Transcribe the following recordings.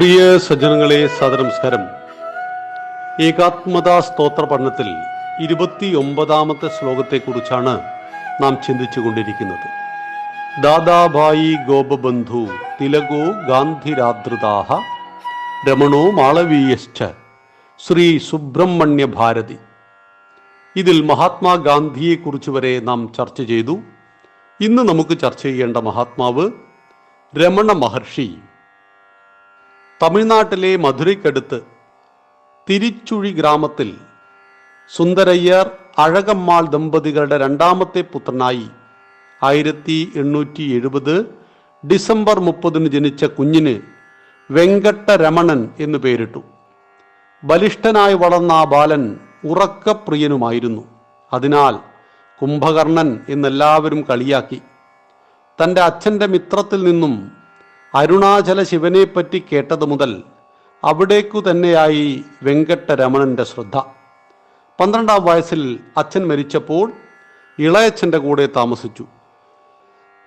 പ്രിയ സജ്ജനങ്ങളെ, സദനമസ്കാരം. ഏകാത്മതാ സ്തോത്ര പഠനത്തിൽ 29ാമത്തെ ശ്ലോകത്തെക്കുറിച്ചാണ് നാം ചിന്തിച്ചുകൊണ്ടിരിക്കുന്നത്. ദാദാഭായി ഗോപബന്ധു തിലകോ ഗാന്ധിരാദൃതാഹ രമണോ മാളവീയശ്ച ശ്രീ സുബ്രഹ്മണ്യ ഭാരതി. ഇതിൽ മഹാത്മാഗാന്ധിയെക്കുറിച്ച് വരെ നാം ചർച്ച ചെയ്തു. ഇന്ന് നമുക്ക് ചർച്ച ചെയ്യേണ്ട മഹാത്മാവ് രമണ മഹർഷി. തമിഴ്നാട്ടിലെ മധുരയ്ക്കടുത്ത് തിരുച്ചുഴി ഗ്രാമത്തിൽ സുന്ദരയ്യർ അഴകമ്മാൾ ദമ്പതികളുടെ രണ്ടാമത്തെ പുത്രനായി 1870 ഡിസംബർ 30 ജനിച്ച കുഞ്ഞിന് വെങ്കട്ടരമണൻ എന്നു പേരിട്ടു. ബലിഷ്ഠനായി വളർന്ന ആ ബാലൻ ഉറക്കപ്രിയനുമായിരുന്നു. അതിനാൽ കുംഭകർണൻ എന്നെല്ലാവരും കളിയാക്കി. തൻ്റെ അച്ഛൻ്റെ മിത്രത്തിൽ നിന്നും അരുണാചല ശിവനെപ്പറ്റി കേട്ടതു മുതൽ അവിടേക്കു തന്നെയായി വെങ്കട്ടരമണന്റെ ശ്രദ്ധ. 12ാം വയസ്സിൽ അച്ഛൻ മരിച്ചപ്പോൾ ഇളയച്ഛൻ്റെ കൂടെ താമസിച്ചു.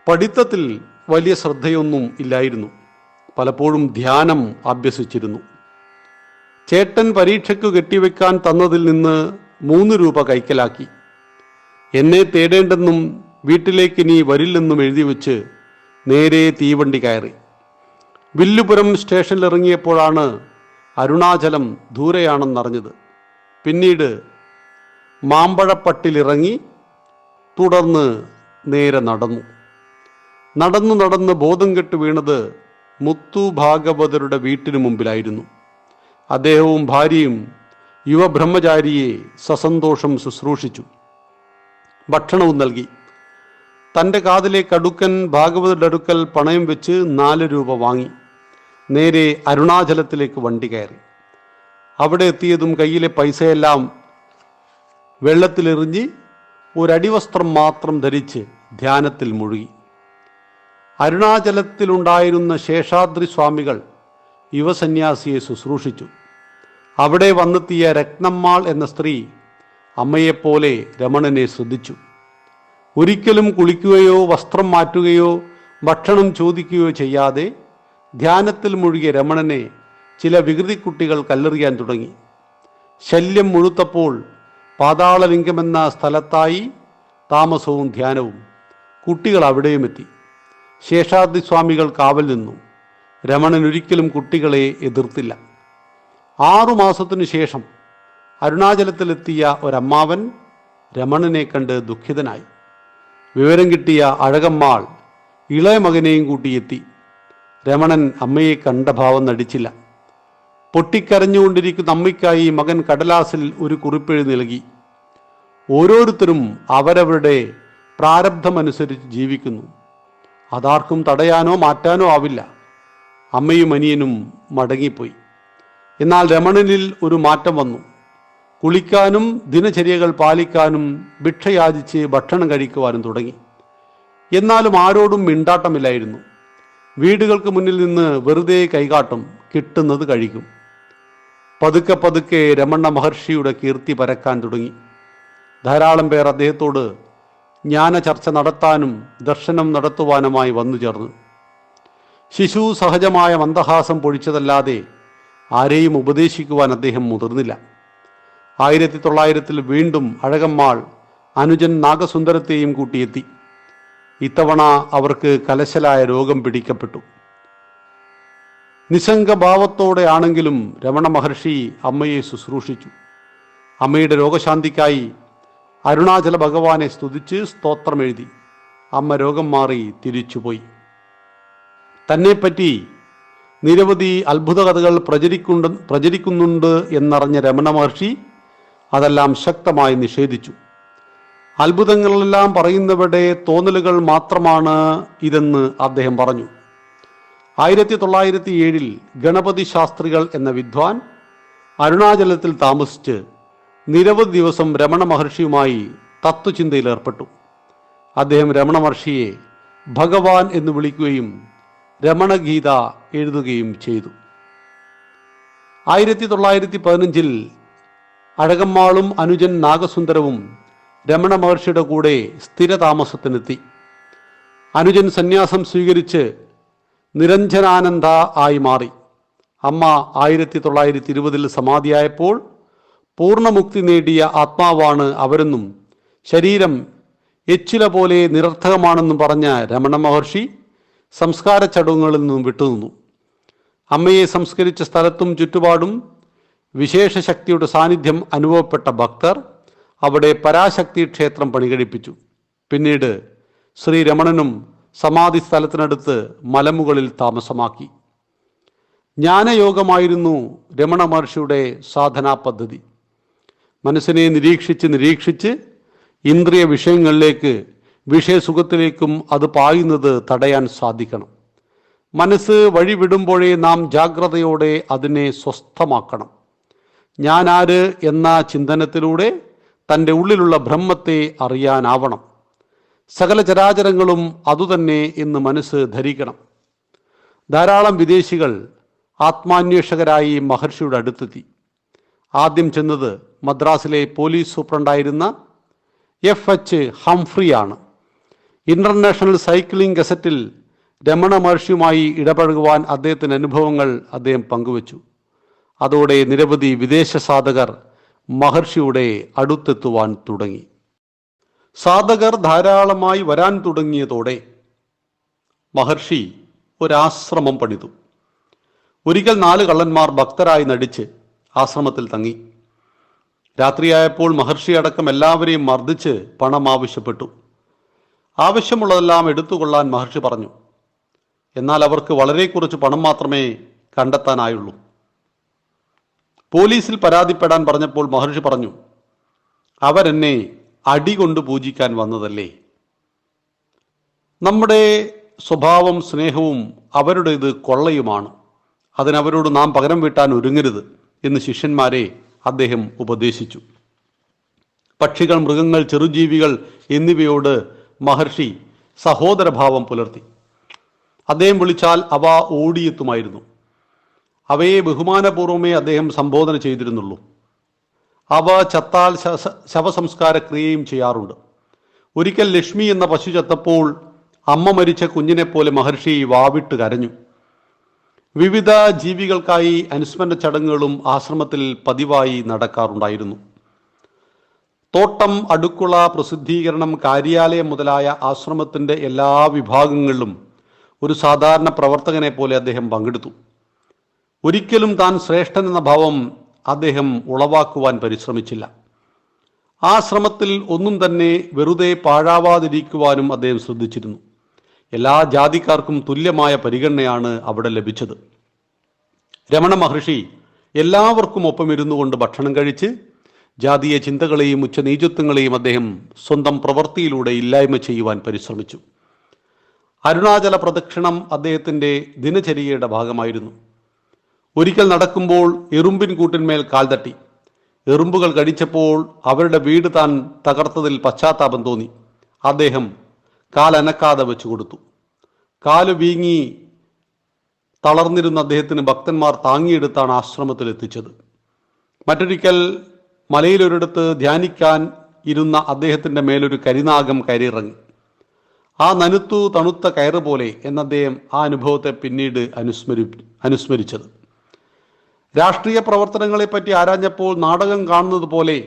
പഠിത്തത്തിൽ വലിയ ശ്രദ്ധയൊന്നും ഇല്ലായിരുന്നു. പലപ്പോഴും ധ്യാനം അഭ്യസിച്ചിരുന്നു. ചേട്ടൻ പരീക്ഷയ്ക്കു കെട്ടിവെക്കാൻ തന്നതിൽ നിന്ന് 3 രൂപ കൈക്കലാക്കി. എന്നെ തേടേണ്ടെന്നും വീട്ടിലേക്ക് ഇനി വരില്ലെന്നും എഴുതി വെച്ച് നേരെ തീവണ്ടി കയറി. വില്ലുപുരം സ്റ്റേഷനിലിറങ്ങിയപ്പോഴാണ് അരുണാചലം ദൂരെയാണെന്നറിഞ്ഞത്. പിന്നീട് മാമ്പഴപ്പട്ടിലിറങ്ങി തുടർന്ന് നേരെ നടന്നു ബോധം കെട്ട് വീണത് മുത്തു ഭാഗവതരുടെ വീട്ടിനു മുമ്പിലായിരുന്നു. അദ്ദേഹവും ഭാര്യയും യുവബ്രഹ്മചാരിയെ സസന്തോഷം ശുശ്രൂഷിച്ചു. ഭക്ഷണവും നൽകി. തൻ്റെ കാതിലെ കടുക്കൻ ഭാഗവതരുടെ അടുക്കൽ പണയം വെച്ച് 4 രൂപ വാങ്ങി നേരെ അരുണാചലത്തിലേക്ക് വണ്ടി കയറി. അവിടെ എത്തിയതും കയ്യിലെ പൈസയെല്ലാം വെള്ളത്തിലെറിഞ്ഞ് ഒരടിവസ്ത്രം മാത്രം ധരിച്ച് ധ്യാനത്തിൽ മുഴുകി. അരുണാചലത്തിലുണ്ടായിരുന്ന ശേഷാദ്രി സ്വാമികൾ യുവസന്യാസിയെ ശുശ്രൂഷിച്ചു. അവിടെ വന്നെത്തിയ രത്നമ്മാൾ എന്ന സ്ത്രീ അമ്മയെപ്പോലെ രമണനെ ശ്രദ്ധിച്ചു. ഒരിക്കലും കുളിക്കുകയോ വസ്ത്രം മാറ്റുകയോ ഭക്ഷണം ചോദിക്കുകയോ ചെയ്യാതെ ധ്യാനത്തിൽ മുഴുകിയ രമണനെ ചില വികൃതിക്കുട്ടികൾ കല്ലെറിയാൻ തുടങ്ങി. ശല്യം മുഴുത്തപ്പോൾ പാതാളലിംഗമെന്ന സ്ഥലത്തായി താമസവും ധ്യാനവും. കുട്ടികൾ അവിടെയും എത്തി. ശേഷാദ്രി സ്വാമികൾ കാവൽ നിന്നു. രമണൻ ഒരിക്കലും കുട്ടികളെ എതിർത്തില്ല. 6 മാസത്തിനു ശേഷം അരുണാചലത്തിലെത്തിയ ഒരമ്മാവൻ രമണനെ കണ്ട് ദുഃഖിതനായി. വിവരം കിട്ടിയ അഴകമ്മാൾ ഇളയ മകനെയും കൂട്ടിയെത്തി. രമണൻ അമ്മയെ കണ്ട ഭാവം നടിച്ചില്ല. പൊട്ടിക്കരഞ്ഞുകൊണ്ടിരിക്കുന്ന അമ്മയ്ക്കായി മകൻ കടലാസിൽ ഒരു കുറിപ്പെഴുതി നൽകി. ഓരോരുത്തരും അവരവരുടെ പ്രാരബ്ധമനുസരിച്ച് ജീവിക്കുന്നു. അതാർക്കും തടയാനോ മാറ്റാനോ ആവില്ല. അമ്മയും അനിയനും മടങ്ങിപ്പോയി. എന്നാൽ രമണനിൽ ഒരു മാറ്റം വന്നു. കുളിക്കാനും ദിനചര്യകൾ പാലിക്കാനും ഭിക്ഷയാചിച്ച് ഭക്ഷണം കഴിക്കുവാനും തുടങ്ങി. എന്നാലും ആരോടും മിണ്ടാട്ടമില്ലായിരുന്നു. വീടുകൾക്ക് മുന്നിൽ നിന്ന് വെറുതെ കൈകാട്ടും, കിട്ടുന്നത് കഴിക്കും. പതുക്കെ പതുക്കെ രമണ മഹർഷിയുടെ കീർത്തി പരക്കാൻ തുടങ്ങി. ധാരാളം പേർ അദ്ദേഹത്തോട് ജ്ഞാന ചർച്ച നടത്താനും ദർശനം നടത്തുവാനുമായി വന്നു ചേർന്നു. ശിശു സഹജമായ മന്ദഹാസം പൊഴിച്ചതല്ലാതെ ആരെയും ഉപദേശിക്കുവാൻ അദ്ദേഹം മുതിർന്നില്ല. 1900 വീണ്ടും അഴകമ്മാൾ അനുജൻ നാഗസുന്ദരത്തെയും കൂട്ടിയെത്തി. ഇത്തവണ അവർക്ക് കലശലായ രോഗം പിടിക്കപ്പെട്ടു. നിസ്സംഗഭാവത്തോടെ ആണെങ്കിലും രമണ മഹർഷി അമ്മയെ ശുശ്രൂഷിച്ചു. അമ്മയുടെ രോഗശാന്തിക്കായി അരുണാചല ഭഗവാനെ സ്തുതിച്ച് സ്തോത്രം എഴുതി. അമ്മ രോഗം മാറി തിരിച്ചുപോയി. തന്നെപ്പറ്റി നിരവധി അത്ഭുത കഥകൾ പ്രചരിക്കുന്നുണ്ട് എന്നറിഞ്ഞ രമണ മഹർഷി അതെല്ലാം ശക്തമായി നിഷേധിച്ചു. അത്ഭുതങ്ങളെല്ലാം പറയുന്നവരുടെ തോന്നലുകൾ മാത്രമാണ് ഇതെന്ന് അദ്ദേഹം പറഞ്ഞു. 1907 ഗണപതി ശാസ്ത്രികൾ എന്ന വിദ്വാൻ അരുണാചലത്തിൽ താമസിച്ച് നിരവധി ദിവസം രമണ മഹർഷിയുമായി തത്വചിന്തയിൽ ഏർപ്പെട്ടു. അദ്ദേഹം രമണ മഹർഷിയെ ഭഗവാൻ എന്ന് വിളിക്കുകയും രമണഗീത എഴുതുകയും ചെയ്തു. 1915 അഴകമ്മാളും അനുജൻ നാഗസുന്ദരവും രമണ മഹർഷിയുടെ കൂടെ സ്ഥിരതാമസത്തിനെത്തി. അനുജൻ സന്യാസം സ്വീകരിച്ച് നിരഞ്ജനാനന്ദ ആയി മാറി. അമ്മ 1920 സമാധിയായപ്പോൾ പൂർണ്ണമുക്തി നേടിയ ആത്മാവാണ് അവരെന്നും ശരീരം എച്ചില പോലെ നിരർത്ഥകമാണെന്നും പറഞ്ഞ രമണ മഹർഷി സംസ്കാര ചടങ്ങുകളിൽ നിന്നും വിട്ടുനിന്നു. അമ്മയെ സംസ്കരിച്ച സ്ഥലത്തും ചുറ്റുപാടും വിശേഷ ശക്തിയുടെ സാന്നിധ്യം അനുഭവപ്പെട്ട ഭക്തർ അവിടെ പരാശക്തി ക്ഷേത്രം പണികഴിപ്പിച്ചു. പിന്നീട് ശ്രീ രമണനും സമാധി സ്ഥലത്തിനടുത്ത് മലമുകളിൽ താമസമാക്കി. ജ്ഞാനയോഗമായിരുന്നു രമണ മഹർഷിയുടെ സാധനാ പദ്ധതി. മനസ്സിനെ നിരീക്ഷിച്ച് ഇന്ദ്രിയ വിഷയങ്ങളിലേക്ക്, വിഷയസുഖത്തിലേക്കും അത് പായുന്നത് തടയാൻ സാധിക്കണം. മനസ്സ് വഴിവിടുമ്പോഴേ നാം ജാഗ്രതയോടെ അതിനെ സ്വസ്ഥമാക്കണം. ഞാൻ ആര് എന്ന ചിന്തനത്തിലൂടെ തൻ്റെ ഉള്ളിലുള്ള ബ്രഹ്മത്തെ അറിയാനാവണം. സകല ചരാചരങ്ങളും അതുതന്നെ എന്ന് മനസ്സ് ധരിക്കണം. ധാരാളം വിദേശികൾ ആത്മാന്വേഷകരായി മഹർഷിയുടെ അടുത്തെത്തി. ആദ്യം ചെന്നത് മദ്രാസിലെ പോലീസ് സൂപ്രണ്ടായിരുന്ന FH ഹംഫ്രിയാണ്. ഇന്റർനാഷണൽ സൈക്ലിംഗ് ഗസറ്റിൽ രമണ മഹർഷിയുമായി ഇടപഴകുവാൻ അദ്ദേഹത്തിൻ്റെ അനുഭവങ്ങൾ അദ്ദേഹം പങ്കുവച്ചു. അതോടെ നിരവധി വിദേശ സാധകർ മഹർഷിയുടെ അടുത്തെത്തുവാൻ തുടങ്ങി. സാധകർ ധാരാളമായി വരാൻ തുടങ്ങിയതോടെ മഹർഷി ഒരാശ്രമം പണിതു. ഒരിക്കൽ 4 കള്ളന്മാർ ഭക്തരായി നടിച്ച് ആശ്രമത്തിൽ തങ്ങി. രാത്രിയായപ്പോൾ മഹർഷി അടക്കം എല്ലാവരെയും മർദ്ദിച്ച് പണം ആവശ്യപ്പെട്ടു. ആവശ്യമുള്ളതെല്ലാം എടുത്തുകൊള്ളാൻ മഹർഷി പറഞ്ഞു. എന്നാൽ അവർക്ക് വളരെ കുറച്ച് പണം മാത്രമേ കണ്ടെത്താനായുള്ളൂ. പോലീസിൽ പരാതിപ്പെടാൻ പറഞ്ഞപ്പോൾ മഹർഷി പറഞ്ഞു, അവരെന്നെ അടികൊണ്ട് പൂജിക്കാൻ വന്നതല്ലേ. നമ്മുടെ സ്വഭാവം സ്നേഹവും അവരുടേത് കൊള്ളയുമാണ്. അതിനവരോട് നാം പകരം വീട്ടാൻ ഒരുങ്ങരുത് എന്ന് ശിഷ്യന്മാരെ അദ്ദേഹം ഉപദേശിച്ചു. പക്ഷികൾ, മൃഗങ്ങൾ, ചെറുജീവികൾ എന്നിവയോട് മഹർഷി സഹോദരഭാവം പുലർത്തി. അദ്ദേഹം വിളിച്ചാൽ അവ ഓടിയെത്തുമായിരുന്നു. അവയെ ബഹുമാനപൂർവമേ അദ്ദേഹം സംബോധന ചെയ്തിരുന്നുള്ളൂ. അവ ചത്താൽ ശവസംസ്കാര ക്രിയയും ചെയ്യാറുണ്ട്. ഒരിക്കൽ ലക്ഷ്മി എന്ന പശു ചത്തപ്പോൾ അമ്മ മരിച്ച കുഞ്ഞിനെ പോലെ മഹർഷി വാവിട്ട് കരഞ്ഞു. വിവിധ ജീവികൾക്കായി അനുസ്മരണ ചടങ്ങുകളും ആശ്രമത്തിൽ പതിവായി നടക്കാറുണ്ടായിരുന്നു. തോട്ടം, അടുക്കള, പ്രസിദ്ധീകരണം, കാര്യാലയം മുതലായ ആശ്രമത്തിൻ്റെ എല്ലാ വിഭാഗങ്ങളിലും ഒരു സാധാരണ പ്രവർത്തകനെ പോലെ അദ്ദേഹം പങ്കെടുത്തു. ഒരിക്കലും താൻ ശ്രേഷ്ഠൻ എന്ന ഭാവം അദ്ദേഹം ഉളവാക്കുവാൻ പരിശ്രമിച്ചില്ല. ആ ശ്രമത്തിൽ ഒന്നും തന്നെ വെറുതെ പാഴാവാതിരിക്കുവാനും അദ്ദേഹം ശ്രദ്ധിച്ചിരുന്നു. എല്ലാ ജാതിക്കാർക്കും തുല്യമായ പരിഗണനയാണ് അവിടെ ലഭിച്ചത്. രമണ മഹർഷി എല്ലാവർക്കും ഒപ്പം ഇരുന്നു കൊണ്ട് ഭക്ഷണം കഴിച്ച് ജാതീയ ചിന്തകളെയും ഉച്ചനീചത്വങ്ങളെയും അദ്ദേഹം സ്വന്തം പ്രവൃത്തിയിലൂടെ ഇല്ലായ്മ ചെയ്യുവാൻ പരിശ്രമിച്ചു. അരുണാചല പ്രദക്ഷിണം അദ്ദേഹത്തിൻ്റെ ദിനചര്യയുടെ ഭാഗമായിരുന്നു. ഒരിക്കൽ നടക്കുമ്പോൾ എറുമ്പിൻ കൂട്ടിന്മേൽ കാൽ തട്ടി. എറുമ്പുകൾ കടിച്ചപ്പോൾ അവരുടെ വീട് താൻ തകർത്തതിൽ പശ്ചാത്താപം തോന്നി. അദ്ദേഹം കാലനക്കാതെ വെച്ചു കൊടുത്തു. കാല് വീങ്ങി തളർന്നിരുന്ന അദ്ദേഹത്തിന് ഭക്തന്മാർ താങ്ങിയെടുത്താണ് ആശ്രമത്തിൽ എത്തിച്ചത്. മറ്റൊരിക്കൽ മലയിലൊരിടത്ത് ധ്യാനിക്കാൻ ഇരുന്ന അദ്ദേഹത്തിൻ്റെ മേലൊരു കരിനാഗം കയറിയിറങ്ങി. ആ നനുത്തു തണുത്ത കയറ് പോലെ എന്ന അദ്ദേഹം ആ അനുഭവത്തെ പിന്നീട് അനുസ്മരിച്ചത്. രാഷ്ട്രീയ പ്രവർത്തനങ്ങളെപ്പറ്റി ആരാഞ്ഞപ്പോൾ നാടകം കാണുന്നത് പോലെ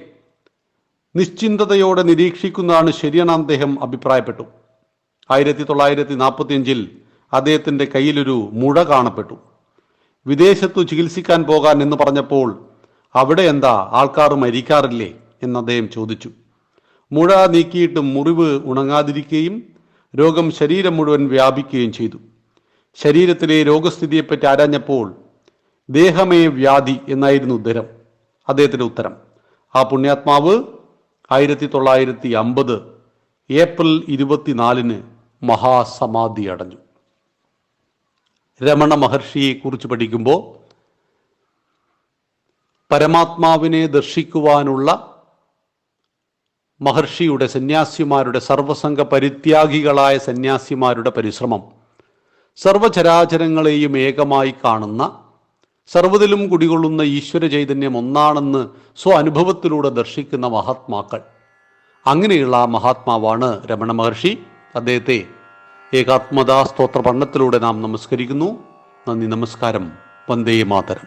നിശ്ചിന്തതയോടെ നിരീക്ഷിക്കുന്നതാണ് ശരിയെന്ന് അദ്ദേഹം അഭിപ്രായപ്പെട്ടു. 1945 അദ്ദേഹത്തിൻ്റെ കയ്യിലൊരു മുഴ കാണപ്പെട്ടു. വിദേശത്തു ചികിത്സിക്കാൻ പോകാൻ എന്ന് പറഞ്ഞപ്പോൾ അവിടെ എന്താ, ആൾക്കാർ മരിക്കാറില്ലേ എന്ന് അദ്ദേഹം ചോദിച്ചു. മുഴ നീക്കിയിട്ടും മുറിവ് ഉണങ്ങാതിരിക്കുകയും രോഗം ശരീരം മുഴുവൻ വ്യാപിക്കുകയും ചെയ്തു. ശരീരത്തിലെ രോഗസ്ഥിതിയെപ്പറ്റി ആരാഞ്ഞപ്പോൾ ദേഹമേ വ്യാധി എന്നായിരുന്നു അദ്ദേഹത്തിൻ്റെ ഉത്തരം. ആ പുണ്യാത്മാവ് 1950 ഏപ്രിൽ 24 മഹാസമാധി അടഞ്ഞു. രമണ മഹർഷിയെ കുറിച്ച് പഠിക്കുമ്പോൾ പരമാത്മാവിനെ ദർശിക്കുവാനുള്ള മഹർഷിയുടെ സന്യാസിമാരുടെ, സർവസംഘ പരിത്യാഗികളായ സന്യാസിമാരുടെ പരിശ്രമം, സർവചരാചരങ്ങളെയും ഏകമായി കാണുന്ന, സർവ്വതിലും കുടികൊള്ളുന്ന ഈശ്വര ചൈതന്യം ഒന്നാണെന്ന് അനുഭവത്തിലൂടെ ദർശിക്കുന്ന മഹാത്മാക്കൾ, അങ്ങനെയുള്ള മഹാത്മാവാണ് രമണ മഹർഷി. അദ്ദേഹത്തെ ഏകാത്മതാ സ്തോത്ര പഠനത്തിലൂടെ നാം നമസ്കരിക്കുന്നു. നന്ദി, നമസ്കാരം. വന്ദേ മാതരം.